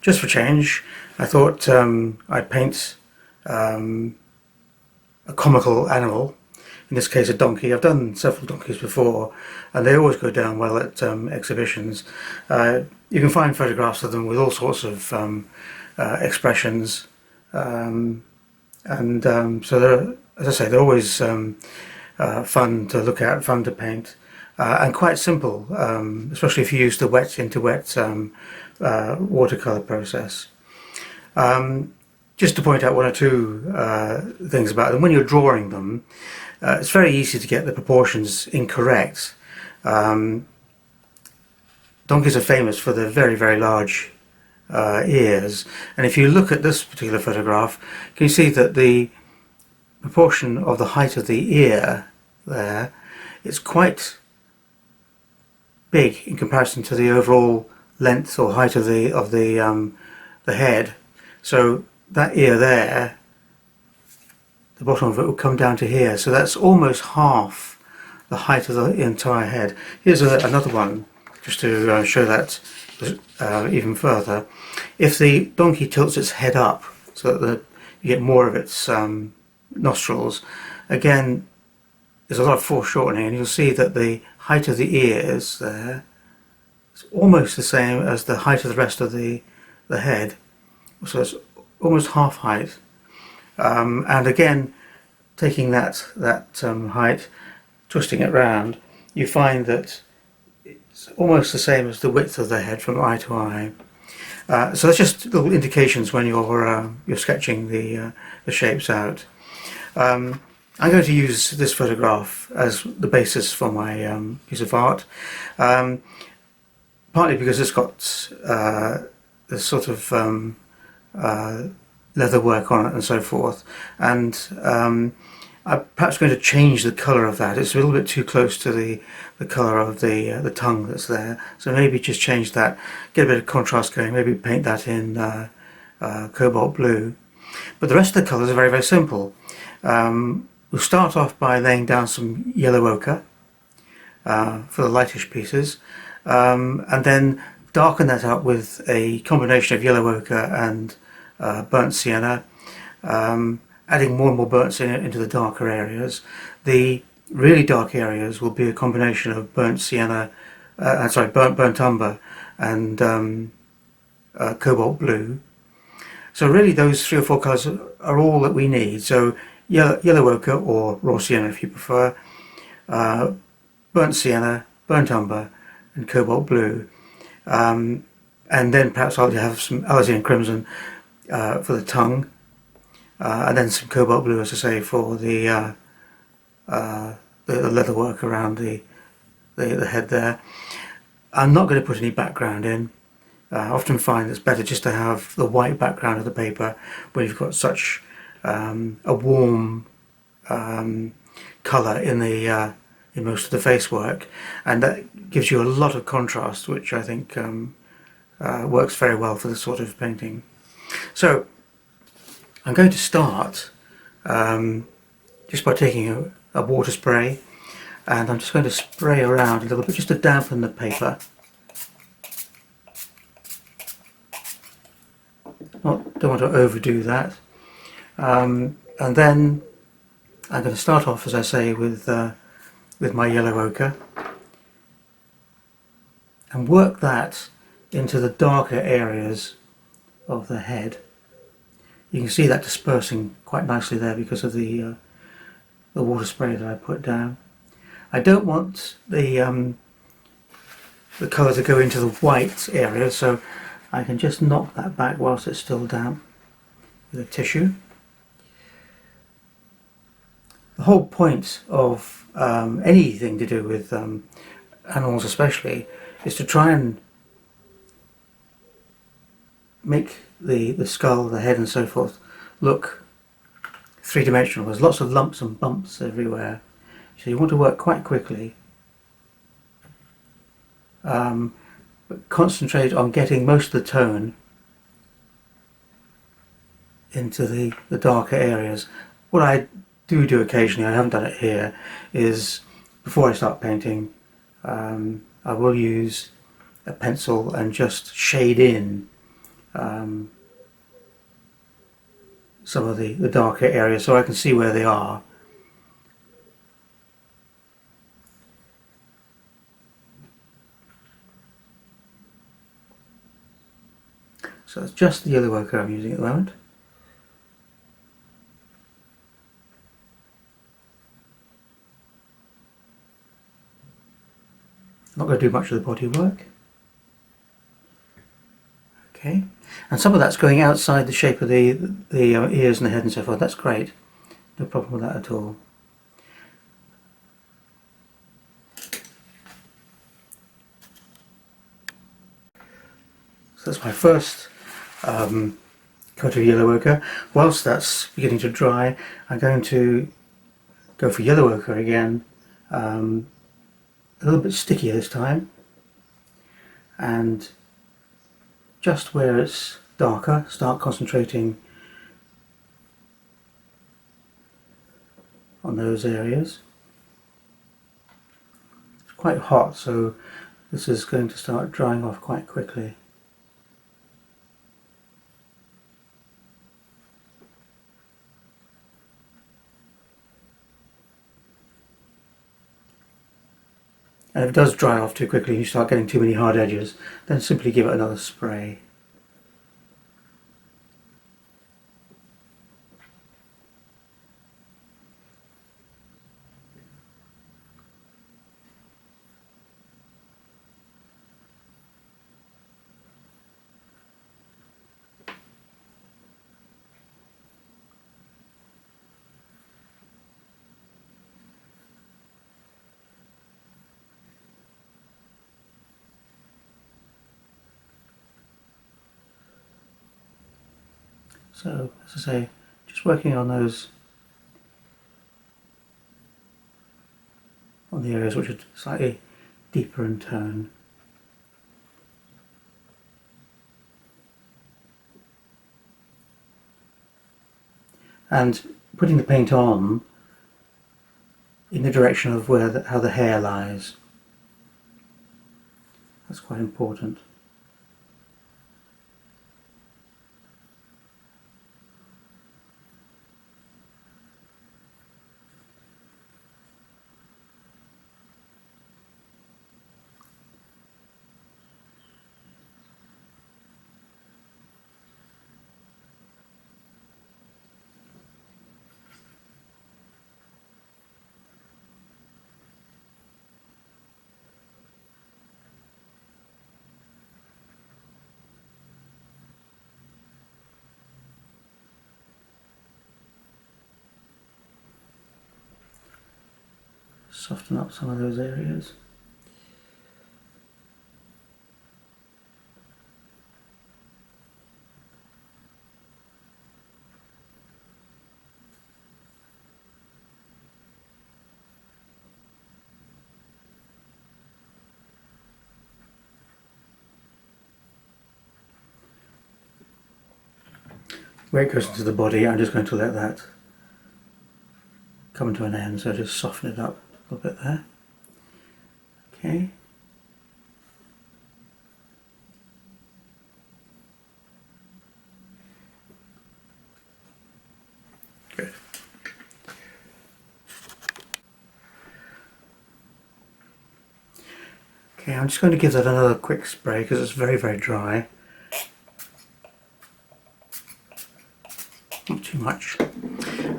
just for change, I thought I'd paint a comical animal, in this case a donkey. I've done several donkeys before and they always go down well at exhibitions. You can find photographs of them with all sorts of expressions, so they're, as I say, they're always fun to look at, fun to paint, and quite simple, especially if you use the wet into wet watercolour process. Just to point out one or two things about them. When you're drawing them, it's very easy to get the proportions incorrect. Donkeys are famous for their very, very large ears, and if you look at this particular photograph, can you see that the proportion of the height of the ear there, it's quite big in comparison to the overall length or height of the head. So that ear there, the bottom of it will come down to here, so that's almost half the height of the entire head. Here's another one just to show that even further. If the donkey tilts its head up so that you get more of its nostrils, again there's a lot of foreshortening, and you'll see that the height of the ears there is almost the same as the height of the rest of the head, so it's almost half height. And again, taking that height, twisting it round, you find that it's almost the same as the width of the head from eye to eye. So that's just little indications when you're sketching the shapes out. I'm going to use this photograph as the basis for my piece of art, partly because it's got this sort of leather work on it and so forth, and I'm perhaps going to change the colour of that. It's a little bit too close to the colour of the tongue that's there, so maybe just change that, get a bit of contrast going, maybe paint that in cobalt blue. But the rest of the colours are very, very simple. We'll start off by laying down some yellow ochre for the lightish pieces, and then darken that out with a combination of yellow ochre and burnt sienna, adding more and more burnt sienna into the darker areas. The really dark areas will be a combination of burnt sienna, burnt umber and cobalt blue. So really those 3 or 4 colours are all that we need. So yellow ochre, or raw sienna if you prefer, burnt sienna, burnt umber and cobalt blue. And then perhaps I'll have some alizarin crimson for the tongue, and then some cobalt blue, as I say, for the leather work around the head there. I'm not going to put any background in. I often find it's better just to have the white background of the paper when you've got such a warm colour in most of the face work, and that gives you a lot of contrast, which I think works very well for this sort of painting. So I'm going to start just by taking a water spray, and I'm just going to spray around a little bit just to dampen the paper. Don't want to overdo that. And then I'm going to start off, as I say, with my yellow ochre and work that into the darker areas of the head. You can see that dispersing quite nicely there because of the water spray that I put down. I don't want the colour to go into the white area, so I can just knock that back whilst it's still damp with a tissue. The whole point of anything to do with animals especially is to try and make the skull, the head and so forth look three-dimensional. There's lots of lumps and bumps everywhere, so you want to work quite quickly, but concentrate on getting most of the tone into the darker areas. What I do occasionally, I haven't done it here, is before I start painting I will use a pencil and just shade in some of the darker areas so I can see where they are. So it's just the yellow ochre I'm using at the moment. I'm not going to do much of the body work. Okay, and some of that's going outside the shape of the ears and the head and so forth. That's great. No problem with that at all. So that's my first coat of yellow ochre. Whilst that's beginning to dry, I'm going to go for yellow ochre again, a little bit stickier this time, and just where it's darker, start concentrating on those areas. It's quite hot, so this is going to start drying off quite quickly. And if it does dry off too quickly and you start getting too many hard edges, then simply give it another spray. So, as I say, just working on those, on the areas which are slightly deeper in tone. And putting the paint on in the direction of where how the hair lies. That's quite important. Soften up some of those areas. Where it goes into the body, I'm just going to let that come to an end, so just soften it up a little bit there. Okay. Good. Okay, I'm just going to give that another quick spray because it's very, very dry. Not too much.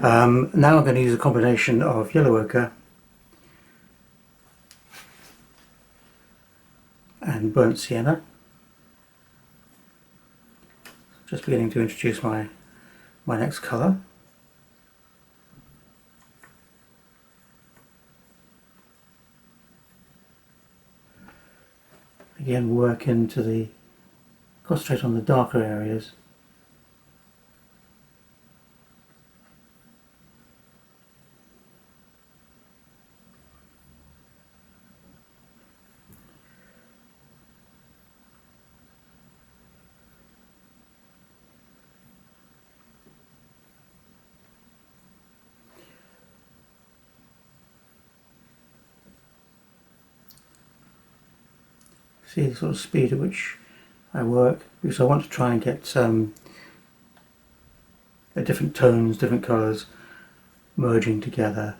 Now I'm going to use a combination of yellow ochre and burnt sienna. Just beginning to introduce my next colour. Again, work into the, concentrate on the darker areas. See the sort of speed at which I work, because I want to try and get different tones, different colours merging together,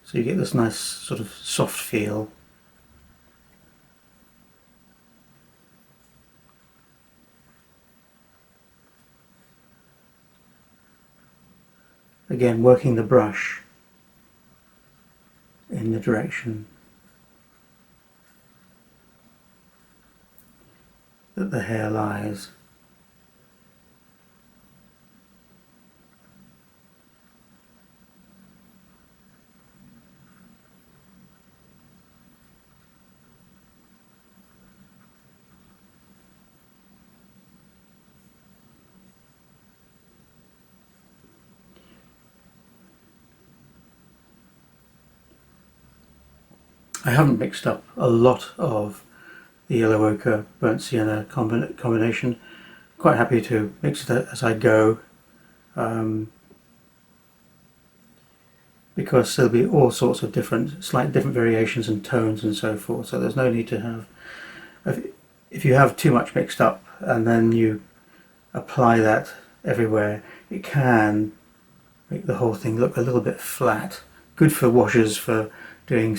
so you get this nice sort of soft feel. Again, working the brush in the direction that the hair lies. I haven't mixed up a lot of the yellow ochre burnt sienna combination. Quite happy to mix it as I go, because there'll be all sorts of slight different variations and tones and so forth, so there's no need to have, if you have too much mixed up and then you apply that everywhere, it can make the whole thing look a little bit flat. Good for washes, for doing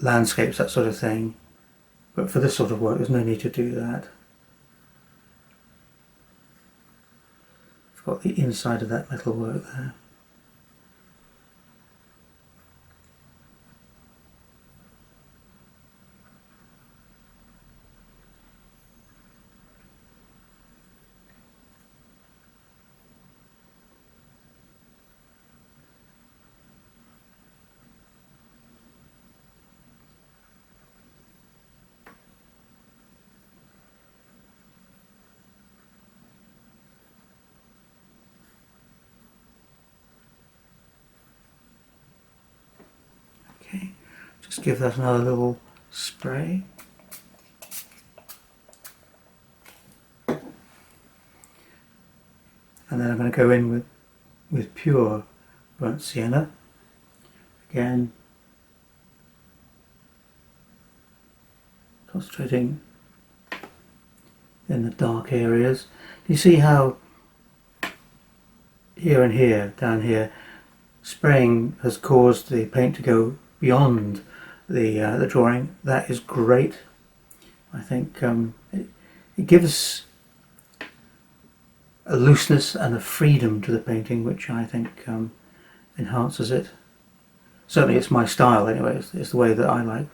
landscapes, that sort of thing, but for this sort of work there's no need to do that. I've got the inside of that metal work there. Okay, just give that another little spray. And then I'm going to go in with pure burnt sienna. Again, concentrating in the dark areas. You see how here and here, down here, spraying has caused the paint to go beyond the drawing. That is great. I think it gives a looseness and a freedom to the painting which I think enhances it. Certainly it's my style anyway, it's the way that I like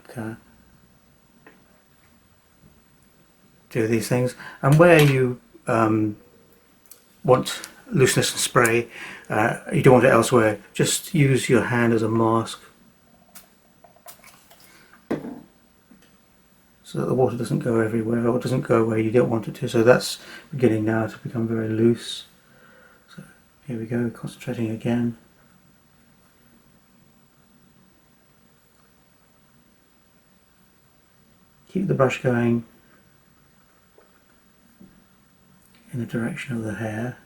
do these things. And where you want looseness and spray, you don't want it elsewhere, just use your hand as a mask so that the water doesn't go everywhere or doesn't go where you don't want it to. So that's beginning now to become very loose. So here we go, concentrating again. Keep the brush going in the direction of the hair.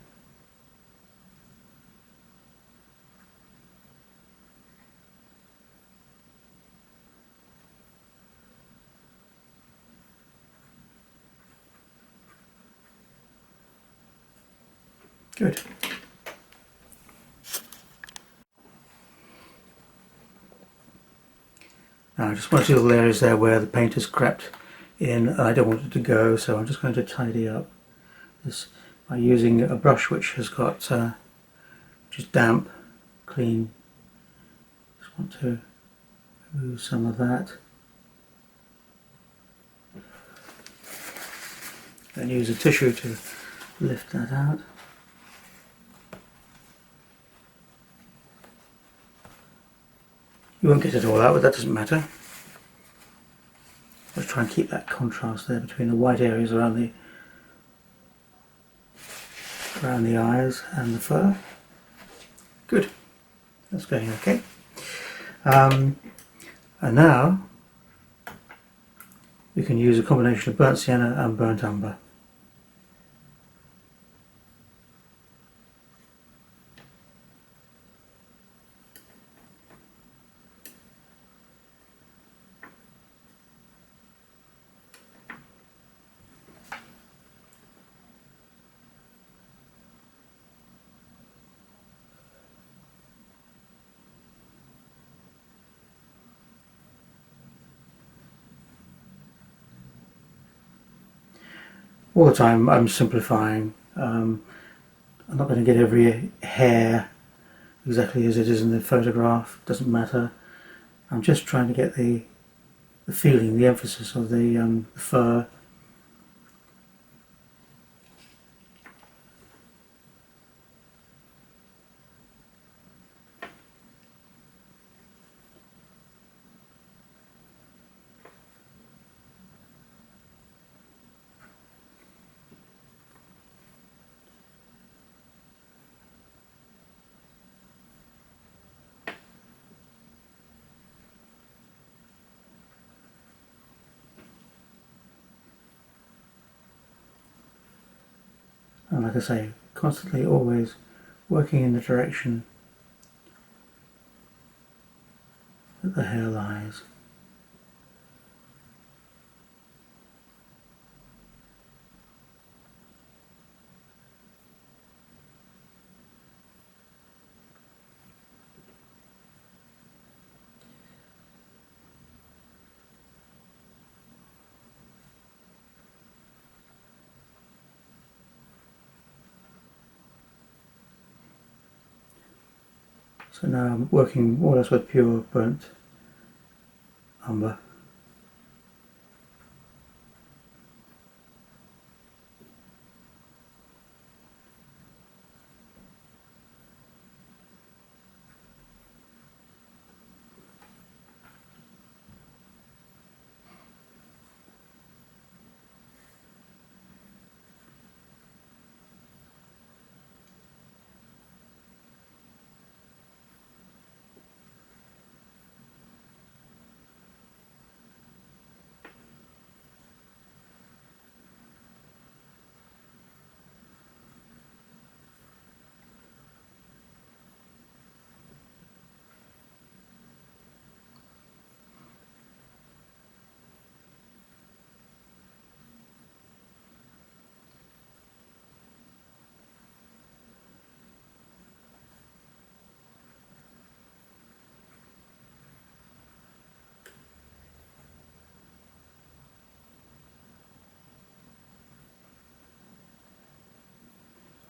Good. Now just one or two little areas there where the paint has crept in and I don't want it to go, so I'm just going to tidy up this by using a brush which has got just damp, clean. Just want to remove some of that. Then use a tissue to lift that out. You won't get it all out, but that doesn't matter. Let's try and keep that contrast there between the white areas around the eyes and the fur. Good. That's going okay. And now we can use a combination of burnt sienna and burnt umber. all the time I'm simplifying. I'm not going to get every hair exactly as it is in the photograph, doesn't matter. I'm just trying to get the feeling, the emphasis of the fur. And like I say, constantly always working in the direction that the hair lies. So now I'm working more or less with pure burnt umber.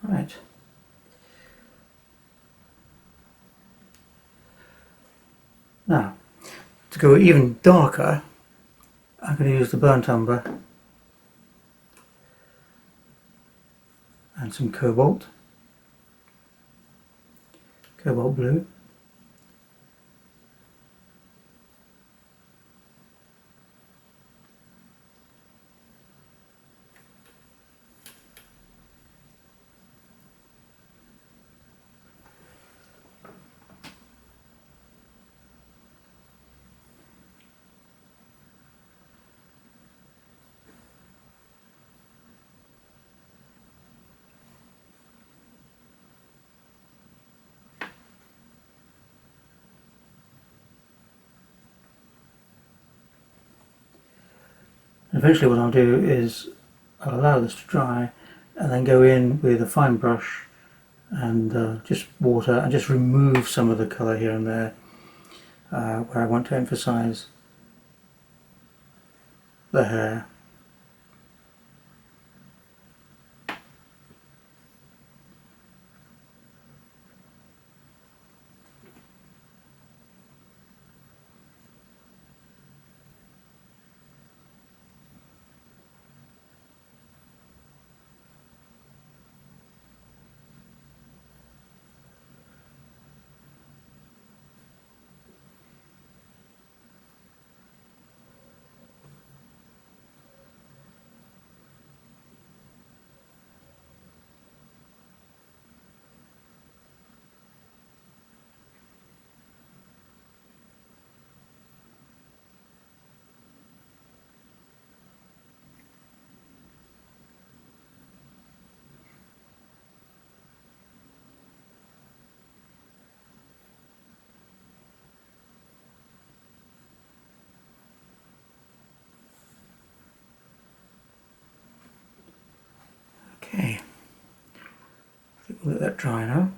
Right. Now, to go even darker, I'm going to use the burnt umber and some cobalt blue. Eventually what I'll do is I'll allow this to dry and then go in with a fine brush and just water and just remove some of the colour here and there where I want to emphasise the hair. Okay, I think we'll let that dry now.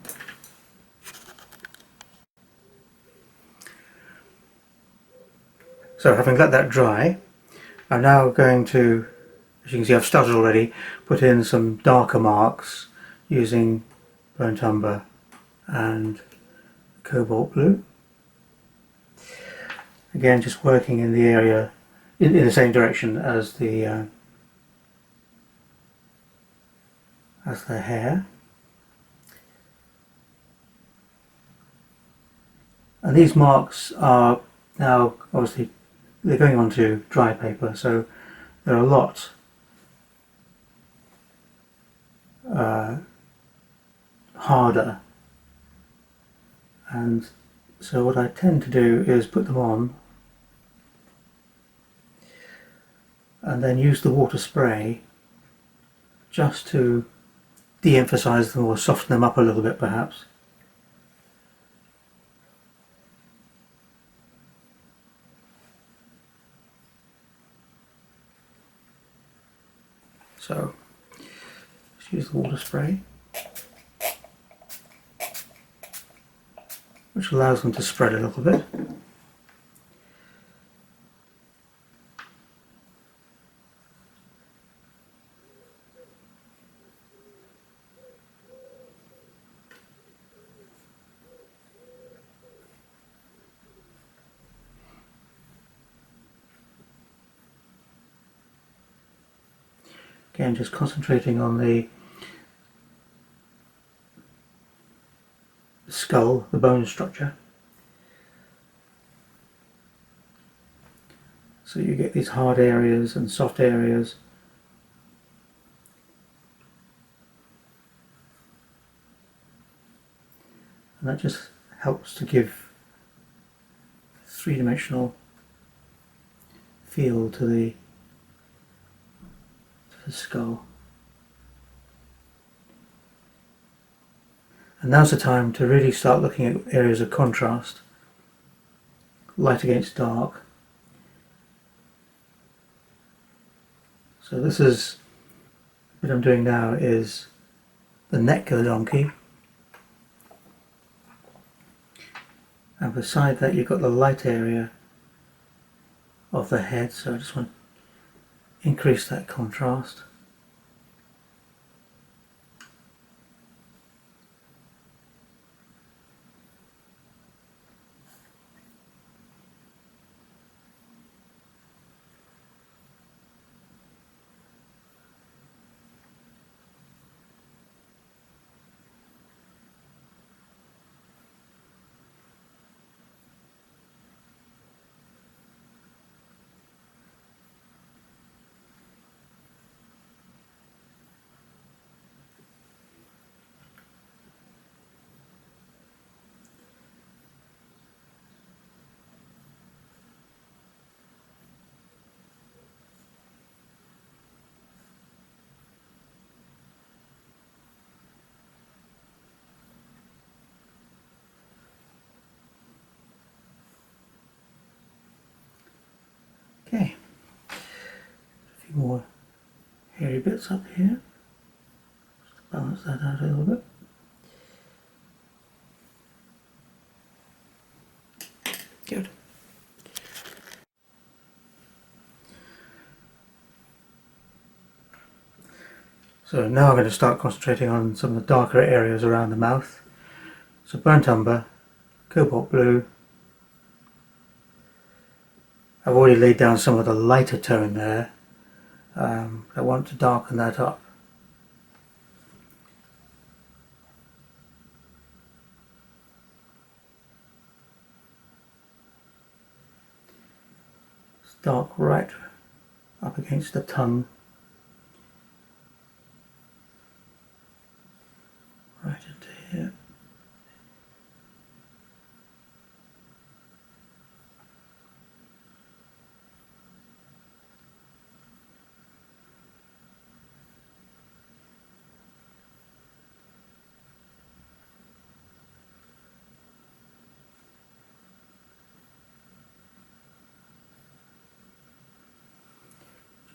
So having let that dry, I'm now going to as you can see, I've started already, put in some darker marks using burnt umber and cobalt blue. Again, just working in the area in the same direction as the hair. And these marks are now obviously they're going onto dry paper, so they're a lot harder. And so what I tend to do is put them on and then use the water spray just to de-emphasize them or soften them up a little bit perhaps. So let's use the water spray, which allows them to spread a little bit. Again, just concentrating on the skull, the bone structure. So you get these hard areas and soft areas. And that just helps to give three-dimensional feel to the skull. And now's the time to really start looking at areas of contrast, light against dark. So this is what I'm doing now is the neck of the donkey, and beside that you've got the light area of the head, so I just want to increase that contrast. Okay, a few more hairy bits up here, just to balance that out a little bit. Good. So now I'm going to start concentrating on some of the darker areas around the mouth. So burnt umber, cobalt blue. I've already laid down some of the lighter tone there. I want to darken that up. It's dark right up against the tongue. Right into here.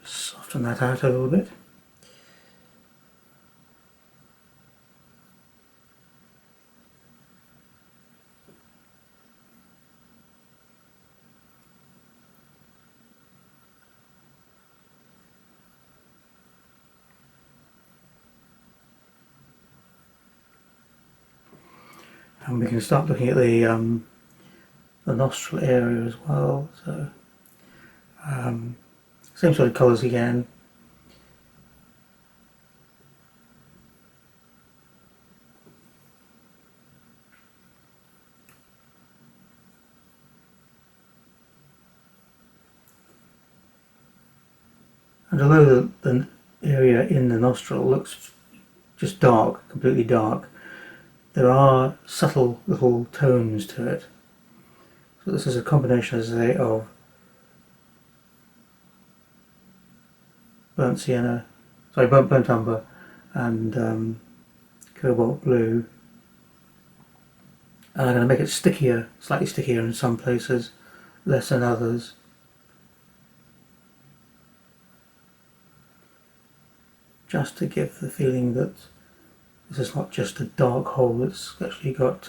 Soften that out a little bit. And we can start looking at the nostril area as well. So same sort of colours again. And although the area in the nostril looks just dark, completely dark, there are subtle little tones to it. So this is a combination, as I say, of burnt sienna, sorry, burnt umber and cobalt blue. And I'm going to make it stickier, slightly stickier in some places, less in others. Just to give the feeling that this is not just a dark hole, it's actually got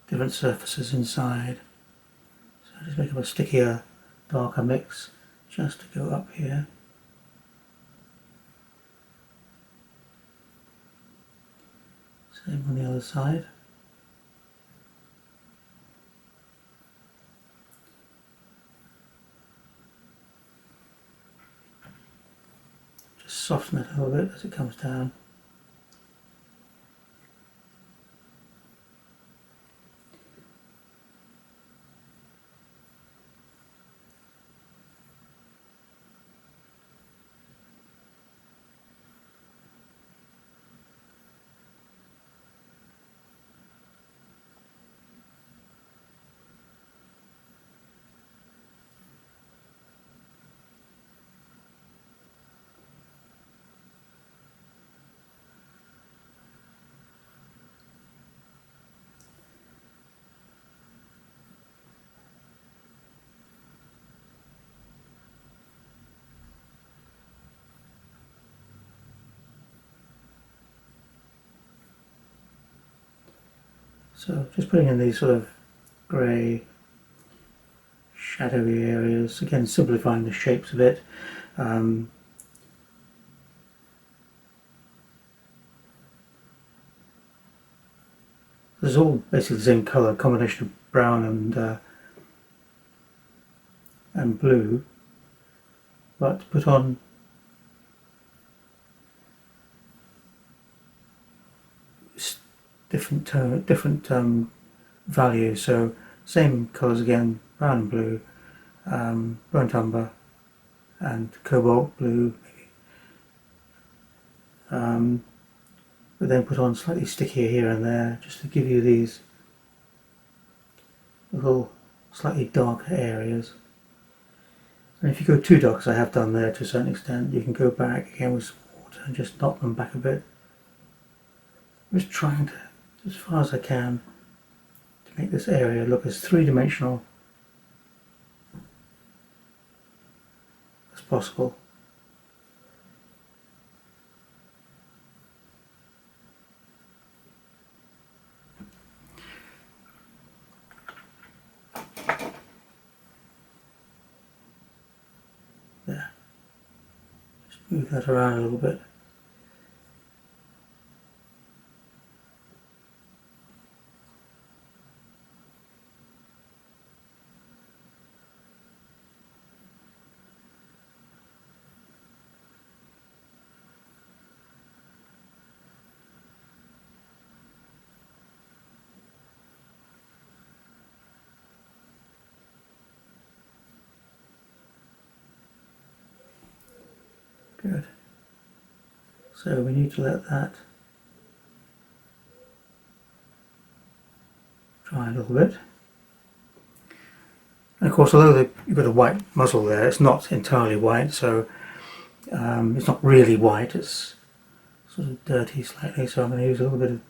different surfaces inside. So just make up a stickier, darker mix just to go up here. Same on the other side. Just soften it a little bit as it comes down. So just putting in these sort of grey, shadowy areas, again simplifying the shapes a bit. This is all basically the same colour, combination of brown and blue, but put on different tone, different values. So same colours again, brown and blue, burnt umber and cobalt blue maybe. But then put on slightly stickier here and there just to give you these little slightly darker areas. And if you go too dark, as I have done there to a certain extent, you can go back again with some water and just knock them back a bit. I'm just trying to, as far as I can, to make this area look as three-dimensional as possible. There. Just move that around a little bit. Good. So we need to let that dry a little bit. And of course, although you've got a white muzzle there, it's not entirely white, so it's not really white, it's sort of dirty slightly, so I'm going to use a little bit of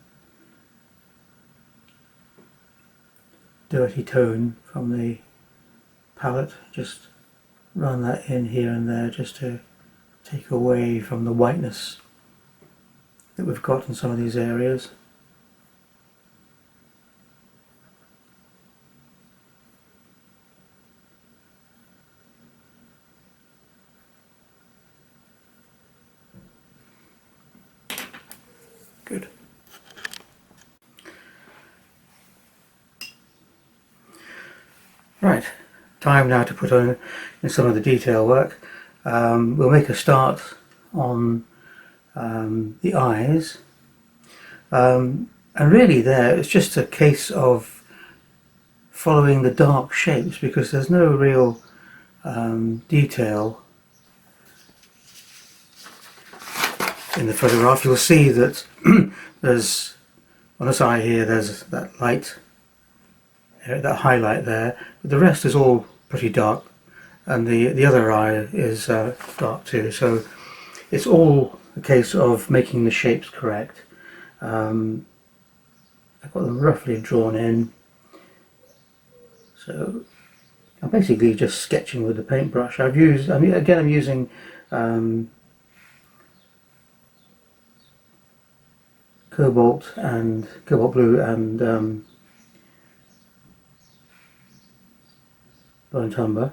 dirty tone from the palette, just run that in here and there just to take away from the whiteness that we've got in some of these areas. Good. Right, time now to put on in some of the detail work. We'll make a start on the eyes, and really there it's just a case of following the dark shapes, because there's no real detail in the photograph. You'll see that there's, on this eye here, there's that light, that highlight there, but the rest is all pretty dark, and the other eye is dark too, so it's all a case of making the shapes correct. I've got them roughly drawn in, so I'm basically just sketching with the paintbrush. I'm using cobalt blue and burnt umber.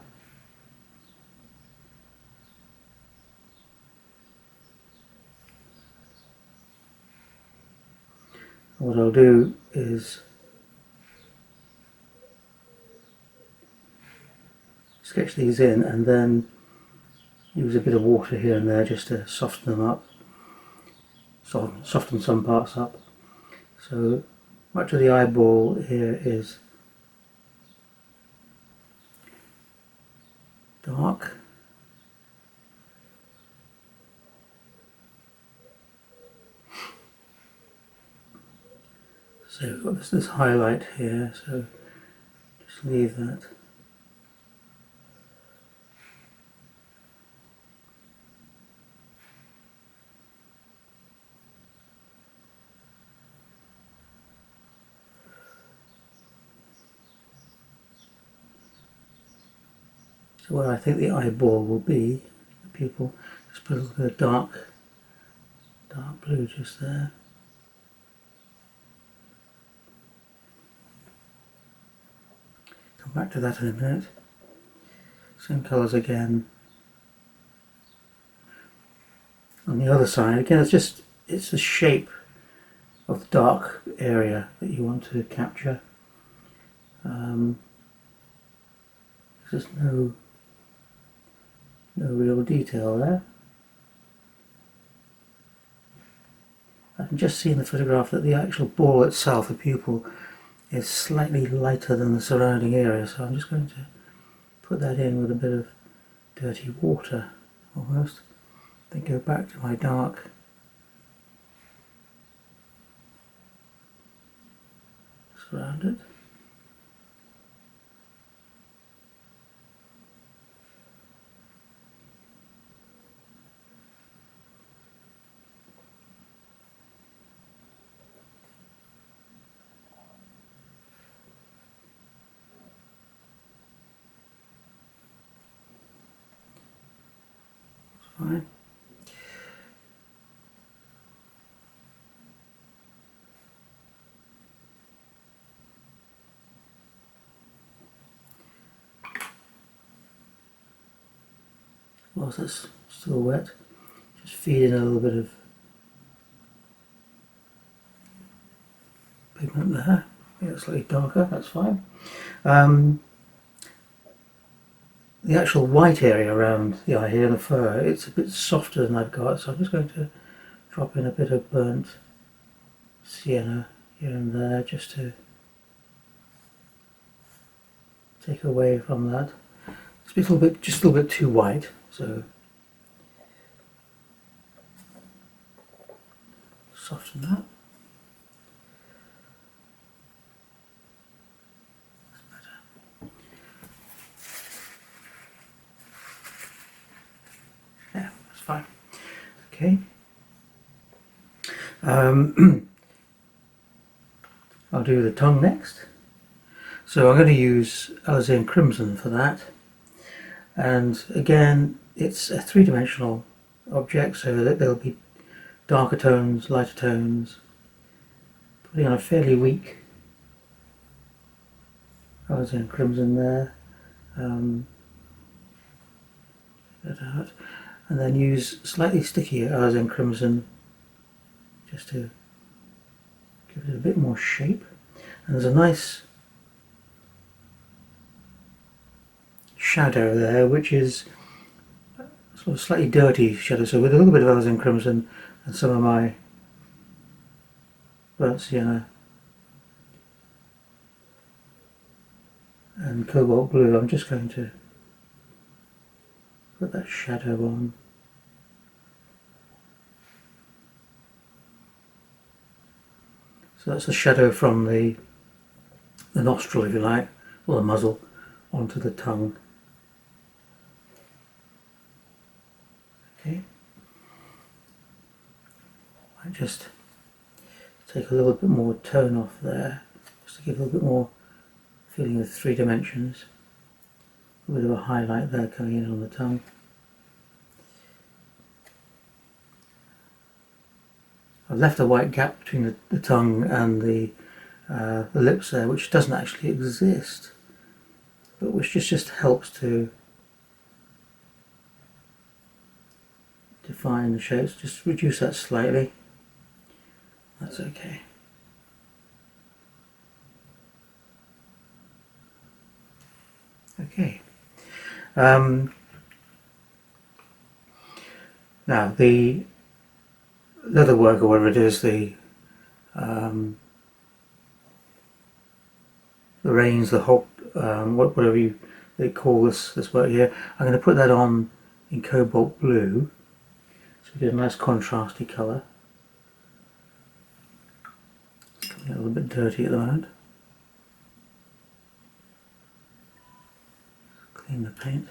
What I'll do is sketch these in and then use a bit of water here and there just to soften them up, soften some parts up. So much of the eyeball here is dark. So we've got this highlight here, so just leave that. So where I think the eyeball will be, the pupil, just put a little bit of dark blue just there. Come back to that in a minute. Same colours again. On the other side, again, it's the shape of the dark area that you want to capture. There's no real detail there. I can just see in the photograph that the actual ball itself, the pupil, is slightly lighter than the surrounding area, so I'm just going to put that in with a bit of dirty water almost. Then go back to my dark surround it. Fine. Whilst it's still wet, just feed in a little bit of pigment there. Yeah, it's slightly darker, that's fine. The actual white area around the eye here, the fur, it's a bit softer than I've got, so I'm just going to drop in a bit of burnt sienna here and there just to take away from that. It's just a little bit too white, so soften that. Yeah, that's fine. Okay. I'll do the tongue next. So I'm going to use Alizarin Crimson for that. And again, it's a three-dimensional object, so that there'll be darker tones, lighter tones. Putting on a fairly weak Alizarin Crimson there. That out. And then use slightly stickier Alizarin Crimson just to Give it a bit more shape. And there's a nice shadow there, which is sort of slightly dirty shadow, so with a little bit of alizarin crimson and some of my burnt sienna and cobalt blue, I'm just going to put that shadow on. So that's the shadow from the nostril, if you like, or the muzzle, onto the tongue. Okay. I just take a little bit more tone off there, just to give a little bit more feeling of 3 dimensions. A bit of a highlight there coming in on the tongue. I've left a white gap between the tongue and the lips there, which doesn't actually exist, but which just helps to define the shapes. Just reduce that slightly. That's okay. Okay. Now the leather work, or whatever it is, the reins, the hook, whatever they call this work here, I'm going to put that on in cobalt blue, so we get a nice contrasty colour. It's coming out a little bit dirty at the moment. Clean the paint.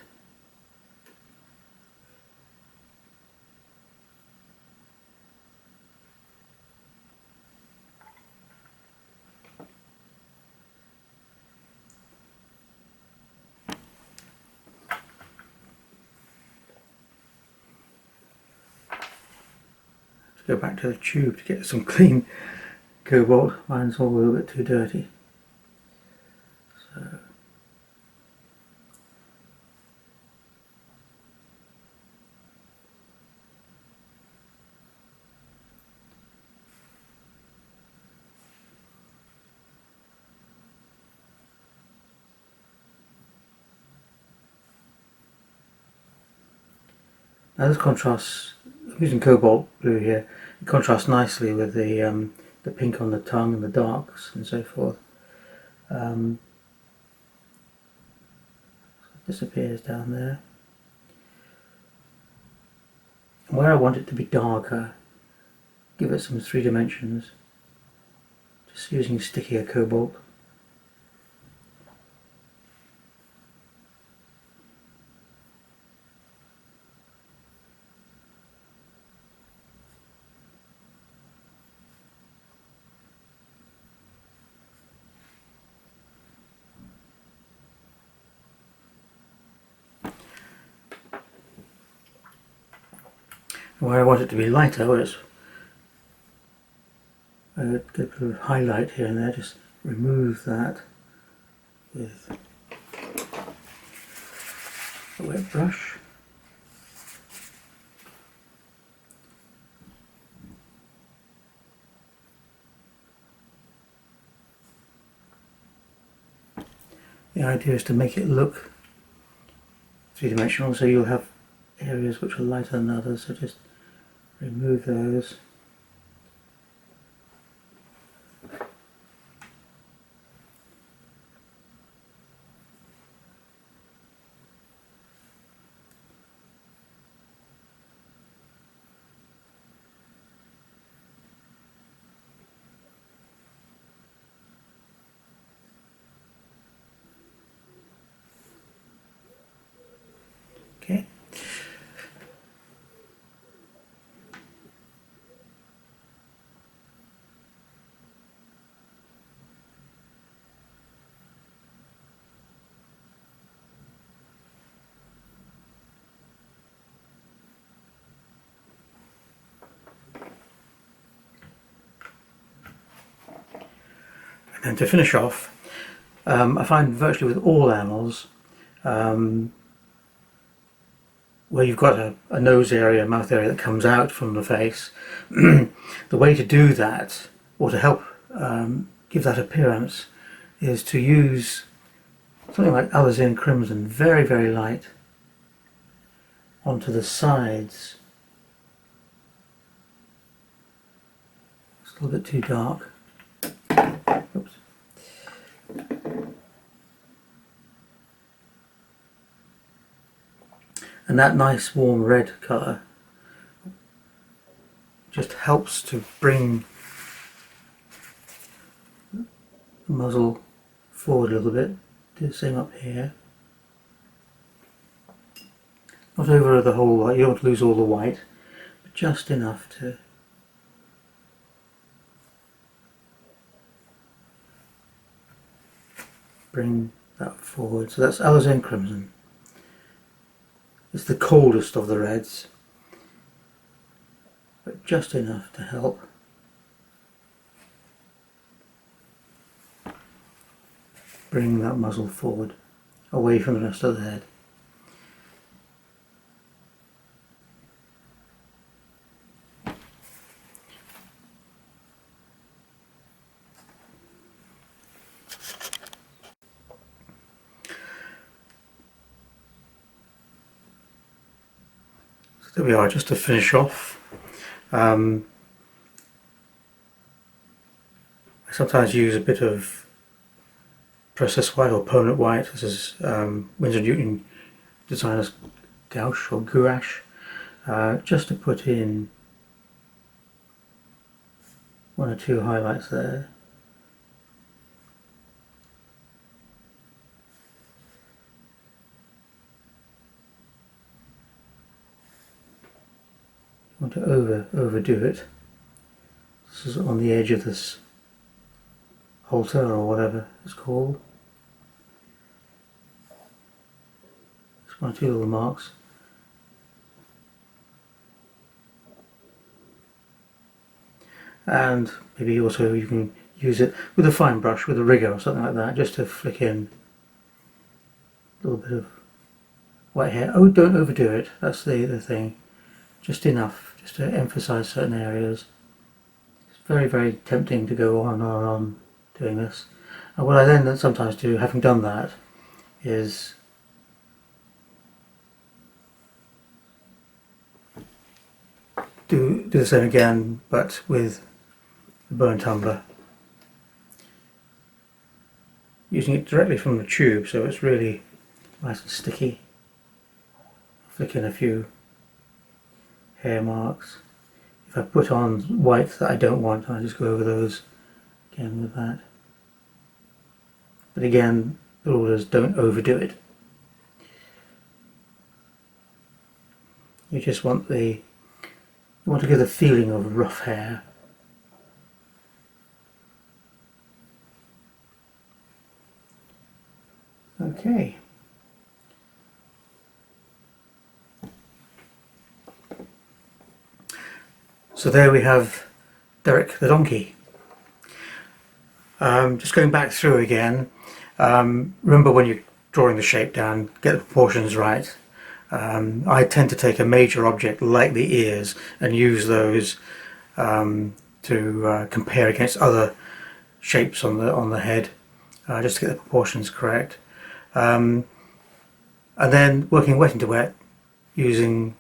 Go back to the tube to get some clean cobalt. Mine's all a little bit too dirty. So now this contrasts, I'm using cobalt blue here, it contrasts nicely with the pink on the tongue and the darks and so forth. Disappears down there. And where I want it to be darker, give it some 3 dimensions, just using stickier cobalt. Where I want it to be lighter, where it's get a bit of highlight here and there, just remove that with a wet brush. The idea is to make it look 3-dimensional, so you'll have areas which are lighter than others, so just remove those. Okay. And to finish off, I find virtually with all animals, where you've got a nose area, mouth area that comes out from the face, the way to do that, or to help give that appearance is to use something like alizarin crimson, very, very light, onto the sides. It's a little bit too dark. Oops. And that nice warm red colour just helps to bring the muzzle forward a little bit. Do the same up here. Not over the whole white, you don't want to lose all the white, but just enough to bring that forward. So that's alizarin crimson. It's the coldest of the reds, but just enough to help bring that muzzle forward, away from the rest of the head. So there we are, just to finish off. I sometimes use a bit of processed white or permanent white. This is Winsor Newton Designer's gouache or gouache, just to put in one or two highlights there. I want to overdo it. This is on the edge of this halter or whatever it's called. Just one or two little marks. And maybe also you can use it with a fine brush, with a rigger or something like that, just to flick in a little bit of white hair. Oh, don't overdo it, that's the thing. Just enough, just to emphasize certain areas. It's very, very tempting to go on and on doing this. And what I then sometimes do, having done that, is do the same again, but with the burn tumbler, using it directly from the tube, so it's really nice and sticky. Flick in a few hair marks. If I put on white that I don't want, I just go over those again with that. But again, the rule is don't overdo it. You just want you want to give the feeling of rough hair. Okay. So there we have Derek the donkey. Just going back through again, remember when you're drawing the shape down, get the proportions right. I tend to take a major object like the ears and use those to compare against other shapes on the head, just to get the proportions correct. And then working wet into wet, using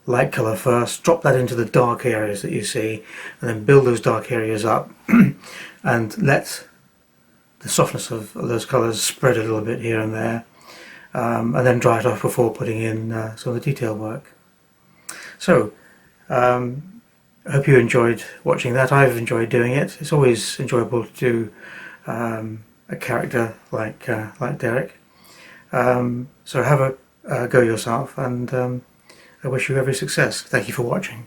light colour first, drop that into the dark areas that you see, and then build those dark areas up and let the softness of those colours spread a little bit here and there, and then dry it off before putting in some of the detail work. So I hope you enjoyed watching that. I've enjoyed doing it. It's always enjoyable to do a character like Derek. So have a go yourself, and I wish you every success. Thank you for watching.